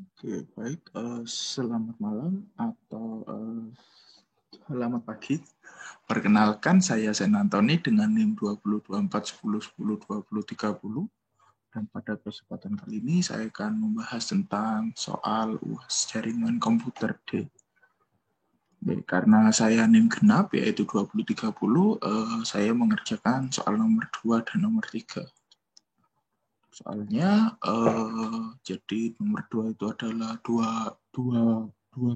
Oke, baik. Selamat malam atau selamat pagi. Perkenalkan, saya Sen Antoni dengan NIM 202410102030. Dan pada kesempatan kali ini saya akan membahas tentang soal UAS jaringan komputer D. Karena saya NIM genap yaitu 2030, saya mengerjakan soal nomor 2 dan nomor 3. Soalnya jadi nomor 2 itu adalah dua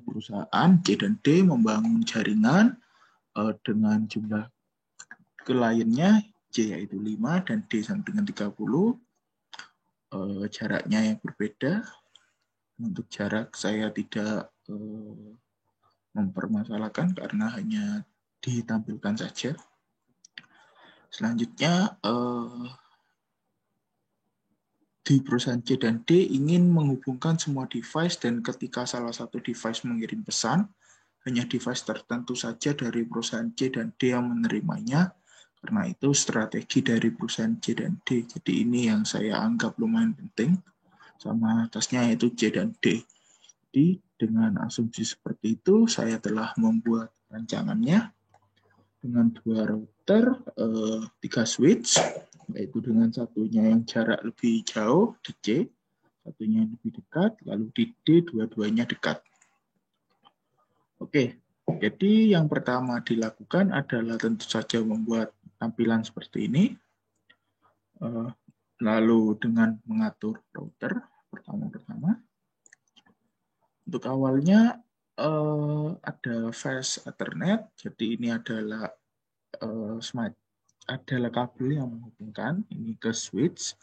perusahaan C dan D membangun jaringan dengan jumlah kliennya C yaitu 5 dan D sama dengan 30. Jaraknya yang berbeda. Untuk jarak saya tidak mempermasalahkan karena hanya ditampilkan saja. Selanjutnya di perusahaan C dan D ingin menghubungkan semua device dan ketika salah satu device mengirim pesan, hanya device tertentu saja dari perusahaan C dan D yang menerimanya. Karena itu strategi dari perusahaan C dan D. Jadi ini yang saya anggap lumayan penting. Sama atasnya yaitu C dan D. Jadi dengan asumsi seperti itu, saya telah membuat rancangannya dengan 2 router, 3 switch, yaitu dengan satunya yang jarak lebih jauh di C, satunya yang lebih dekat, lalu di D dua-duanya dekat. Oke, jadi yang pertama dilakukan adalah tentu saja membuat tampilan seperti ini. Lalu dengan mengatur router pertama-tama. Untuk awalnya ada fast Ethernet, jadi ini adalah adalah kabel yang menghubungkan ini ke switch,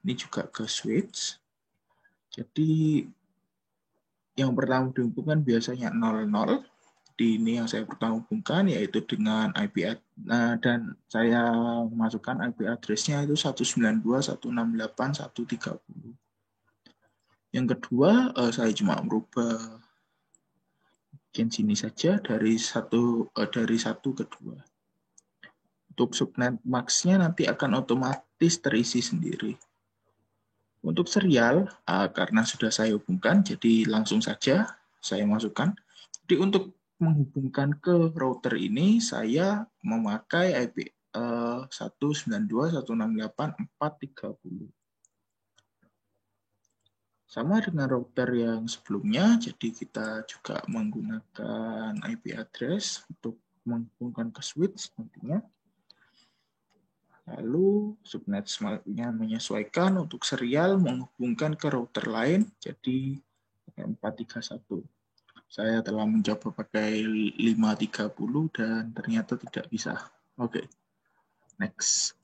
ini juga ke switch. Jadi yang pertama dihubungkan biasanya 00. Di ini yang saya pertama hubungkan yaitu dengan IP dan saya masukkan IP address-nya itu 192.168.130. Yang kedua saya cuma merubah bagian sini saja dari satu ke 2. Untuk subnet max-nya nanti akan otomatis terisi sendiri. Untuk serial, karena sudah saya hubungkan, jadi langsung saja saya masukkan. Jadi untuk menghubungkan ke router ini, saya memakai IP 192.168.430. Sama dengan router yang sebelumnya, jadi kita juga menggunakan IP address untuk menghubungkan ke switch nantinya. Lalu subnet-nya menyesuaikan untuk serial menghubungkan ke router lain, jadi 431. Saya telah mencoba pakai 530 dan ternyata tidak bisa. Oke, next.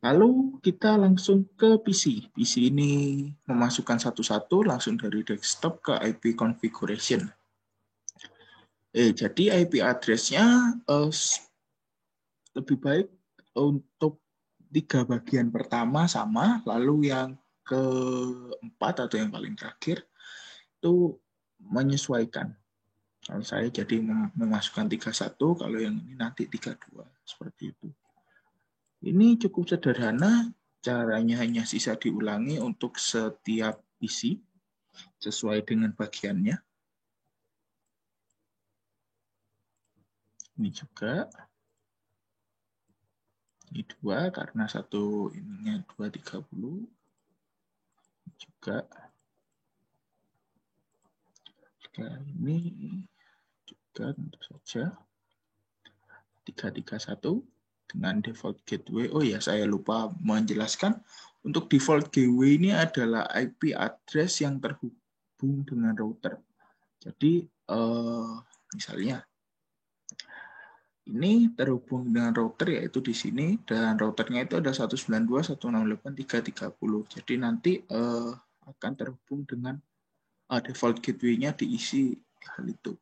Lalu kita langsung ke PC. PC ini memasukkan satu-satu langsung dari desktop ke IP configuration. Jadi IP address-nya lebih baik untuk 3 bagian pertama sama, lalu yang keempat atau yang paling terakhir itu menyesuaikan. Kalau saya jadi memasukkan 31, kalau yang ini nanti 32, seperti itu. Ini cukup sederhana, caranya hanya sisa diulangi untuk setiap PC sesuai dengan bagiannya. Ini juga. Ini 2 karena satu ininya 230. Juga ini juga tentu saja 331 dengan default gateway. Oh ya, saya lupa menjelaskan. Untuk default gateway ini adalah IP address yang terhubung dengan router. Jadi misalnya ini terhubung dengan router yaitu di sini dan routernya itu ada 192.168.330. Jadi nanti akan terhubung dengan default gateway-nya diisi hal itu.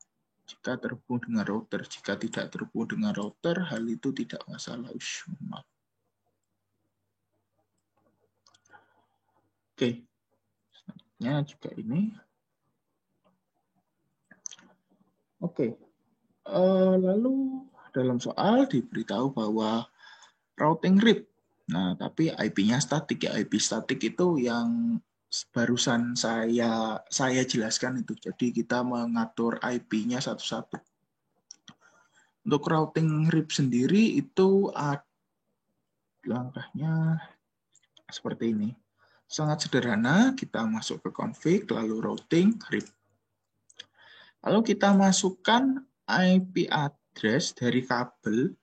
Jika terhubung dengan router, jika tidak terhubung dengan router, hal itu tidak masalah. Maaf. Oke, selanjutnya juga ini. Oke, lalu dalam soal diberitahu bahwa routing RIP. Nah, tapi IP-nya statik ya. IP statik itu yang barusan saya jelaskan itu. Jadi kita mengatur IP-nya satu-satu. Untuk routing RIP sendiri itu langkahnya seperti ini. Sangat sederhana, kita masuk ke config, lalu routing RIP. Lalu kita masukkan IP address dari kabel,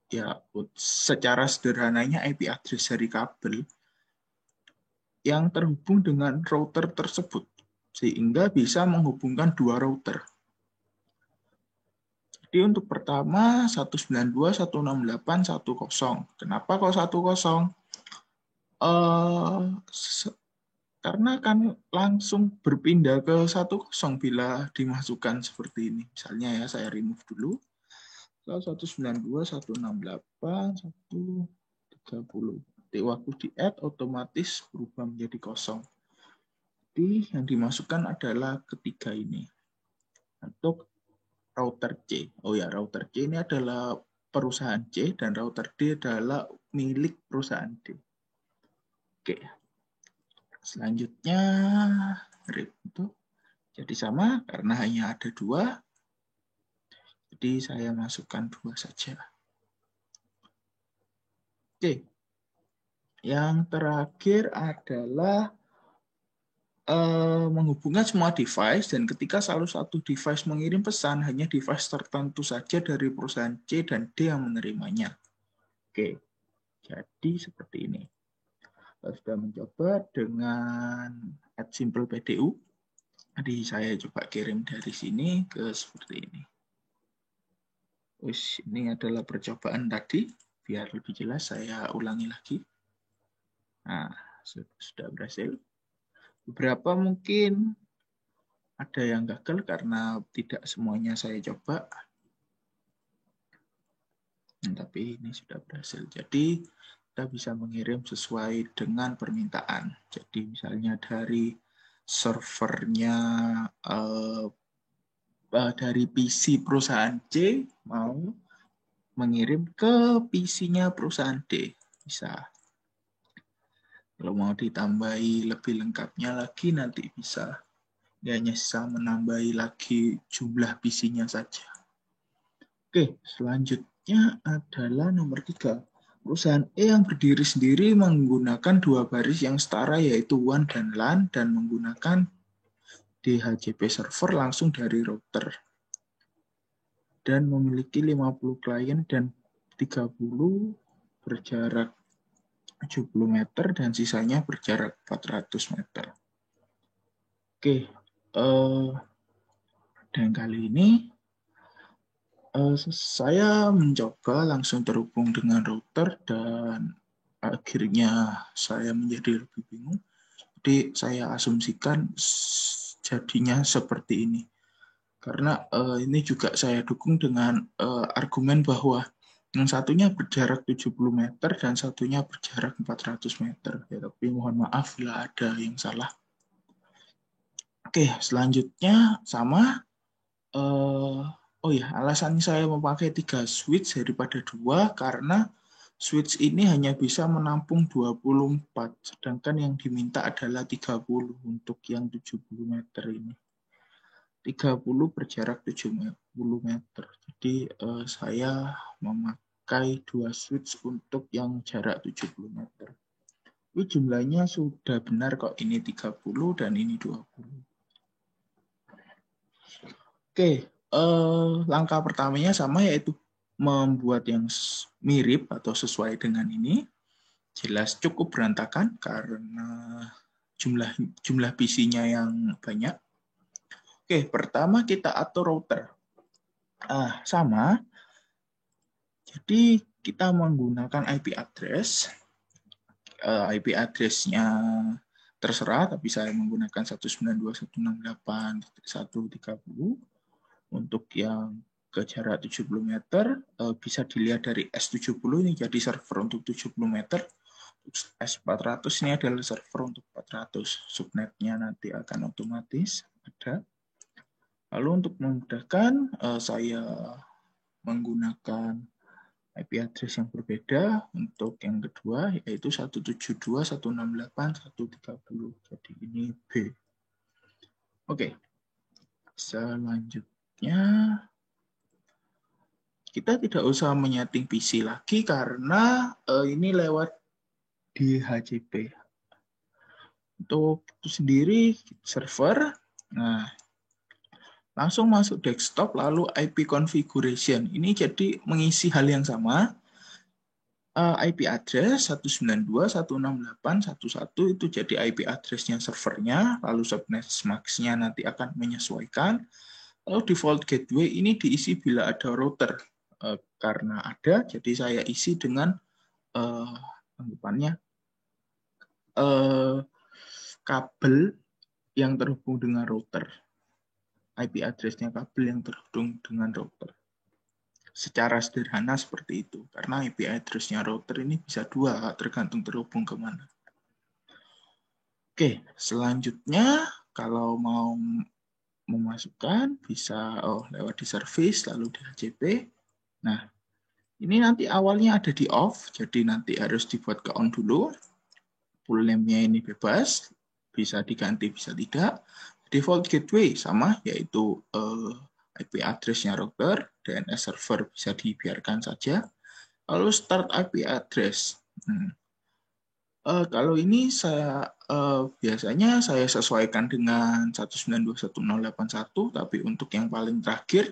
ya secara sederhananya IP address dari kabel yang terhubung dengan router tersebut, sehingga bisa menghubungkan dua router. Jadi untuk pertama 192.168.10. Kenapa kok 10? Karena kan langsung berpindah ke 10 bila dimasukkan seperti ini. Misalnya ya, saya remove dulu. 192.168.130. Jadi waktu di add otomatis berubah menjadi 0. Jadi yang dimasukkan adalah ketiga ini. Untuk router C. Oh ya, router C ini adalah perusahaan C dan router D adalah milik perusahaan D. Oke. Selanjutnya RIP itu jadi sama karena hanya ada 2. Jadi saya masukkan 2 saja. Oke. Yang terakhir adalah menghubungkan semua device, dan ketika salah satu device mengirim pesan, hanya device tertentu saja dari perusahaan C dan D yang menerimanya. Oke, jadi seperti ini. Saya sudah mencoba dengan @simple_pdu. Jadi saya coba kirim dari sini ke seperti ini. Ini adalah percobaan tadi. Biar lebih jelas saya ulangi lagi. Nah, sudah berhasil. Beberapa mungkin ada yang gagal karena tidak semuanya saya coba. Tapi ini sudah berhasil. Jadi kita bisa mengirim sesuai dengan permintaan. Jadi misalnya dari servernya dari PC perusahaan C mau mengirim ke PC-nya perusahaan D. Bisa. Kalau mau ditambahi lebih lengkapnya lagi nanti bisa. Dia hanya bisa menambahi lagi jumlah PC-nya saja. Oke, selanjutnya adalah nomor 3. Perusahaan E yang berdiri sendiri menggunakan 2 baris yang setara yaitu WAN dan LAN dan menggunakan DHCP server langsung dari router. Dan memiliki 50 klien dan 30 berjarak 70 meter dan sisanya berjarak 400 meter. Oke, dan kali ini saya mencoba langsung terhubung dengan router dan akhirnya saya menjadi lebih bingung. Jadi saya asumsikan jadinya seperti ini. Karena ini juga saya dukung dengan argumen bahwa yang satunya berjarak 70 meter dan satunya berjarak 400 meter. Ya, tapi mohon maaf bila ada yang salah. Oke, selanjutnya sama. Oh ya, alasan saya memakai 3 switch daripada 2 karena switch ini hanya bisa menampung 24, sedangkan yang diminta adalah 30 untuk yang 70 meter ini. 30 berjarak 70 meter. Jadi saya memakai 2 switch untuk yang jarak 70 meter. Ini jumlahnya sudah benar kok, ini 30 dan ini 20. Oke, langkah pertamanya sama yaitu membuat yang mirip atau sesuai dengan ini. Jelas cukup berantakan karena jumlah PC-nya yang banyak. Oke, pertama kita atur router. Sama. Jadi kita menggunakan IP address. IP address-nya terserah, tapi saya menggunakan 192.168.130. Untuk yang ke jarak 70 meter, bisa dilihat dari S70 ini jadi server untuk 70 meter. S400 ini adalah server untuk 400. Subnetnya nanti akan otomatis ada. Lalu untuk memudahkan, saya menggunakan IP address yang berbeda untuk yang kedua, yaitu 172.168.130. Jadi ini B. Oke. Selanjutnya, kita tidak usah menyeting PC lagi karena ini lewat DHCP. Untuk itu sendiri, server, nah, langsung masuk desktop, lalu IP configuration. Ini jadi mengisi hal yang sama. IP address 192.168.1.1 itu jadi IP address-nya servernya, lalu subnet max-nya nanti akan menyesuaikan. Lalu default gateway ini diisi bila ada router. Karena ada, jadi saya isi dengan anggapannya kabel yang terhubung dengan router. IP address-nya kabel yang terhubung dengan router. Secara sederhana seperti itu. Karena IP address-nya router ini bisa dua, tergantung terhubung kemana. Oke, selanjutnya kalau mau memasukkan bisa lewat di service, lalu di HCP. Nah, ini nanti awalnya ada di off, jadi nanti harus dibuat ke on dulu. Full name-nya ini bebas, bisa diganti, bisa tidak. Default gateway sama, yaitu IP address-nya router, DNS server bisa dibiarkan saja. Lalu start IP address. Kalau ini saya biasanya saya sesuaikan dengan 192.1.0.8.1, tapi untuk yang paling terakhir,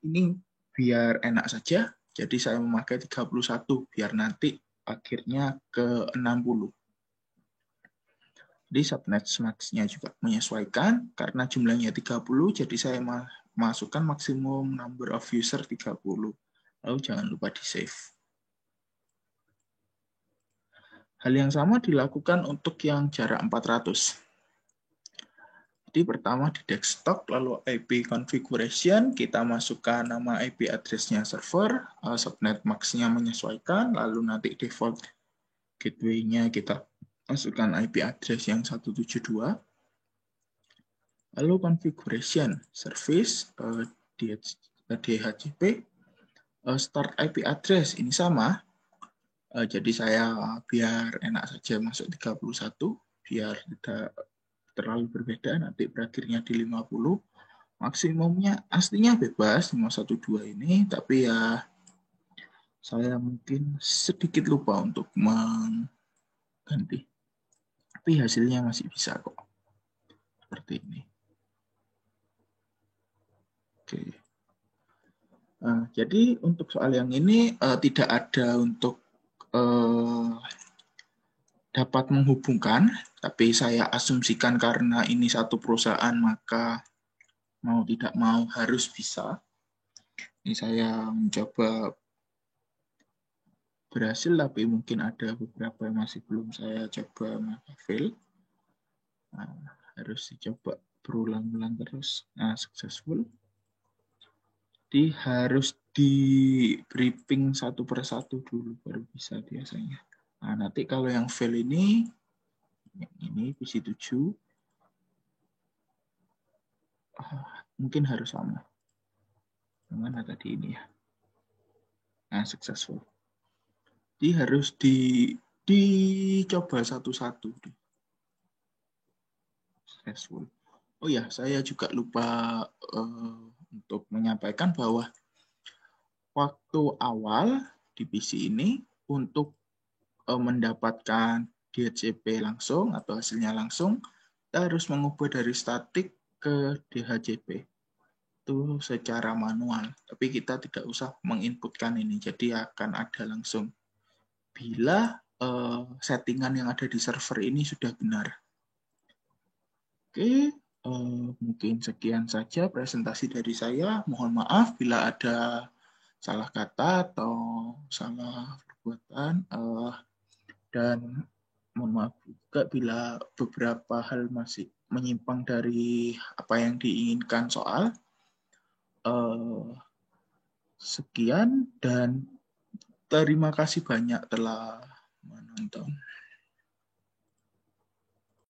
ini biar enak saja, jadi saya memakai 31, biar nanti akhirnya ke 60. Jadi subnet max-nya juga menyesuaikan, karena jumlahnya 30, jadi saya masukkan maksimum number of user 30. Lalu jangan lupa di-save. Hal yang sama dilakukan untuk yang jarak 400. Jadi pertama di desktop, lalu IP configuration, kita masukkan nama IP address-nya server, subnet max-nya menyesuaikan, lalu nanti default gateway-nya kita masukkan IP address yang 172. Lalu configuration service DHCP, start IP address ini sama. Jadi saya biar enak saja masuk 31, biar tidak terlalu berbeda, nanti berakhirnya di 50. Maksimumnya aslinya bebas 512 ini, tapi ya saya mungkin sedikit lupa untuk mengganti. Tapi hasilnya masih bisa kok. Seperti ini. Oke. Jadi untuk soal yang ini tidak ada untuk dapat menghubungkan, tapi saya asumsikan karena ini satu perusahaan maka mau tidak mau harus bisa. Ini saya mencoba berhasil, tapi mungkin ada beberapa yang masih belum saya coba maka fail. Harus dicoba berulang-ulang terus. Successful. Jadi harus di briefing satu persatu dulu baru bisa biasanya. Nanti kalau yang fail ini PC 7 mungkin harus sama. Mana tadi ini ya. Successful. Jadi harus dicoba satu-satu. Successful. Oh ya, saya juga lupa untuk menyampaikan bahwa waktu awal di PC ini untuk mendapatkan DHCP langsung atau hasilnya langsung, kita harus mengubah dari statik ke DHCP. Itu secara manual, tapi kita tidak usah menginputkan ini, jadi akan ada langsung bila settingan yang ada di server ini sudah benar. Oke, mungkin sekian saja presentasi dari saya. Mohon maaf bila ada salah kata atau salah perbuatan, dan mohon maaf juga bila beberapa hal masih menyimpang dari apa yang diinginkan soal. Sekian dan terima kasih banyak telah menonton.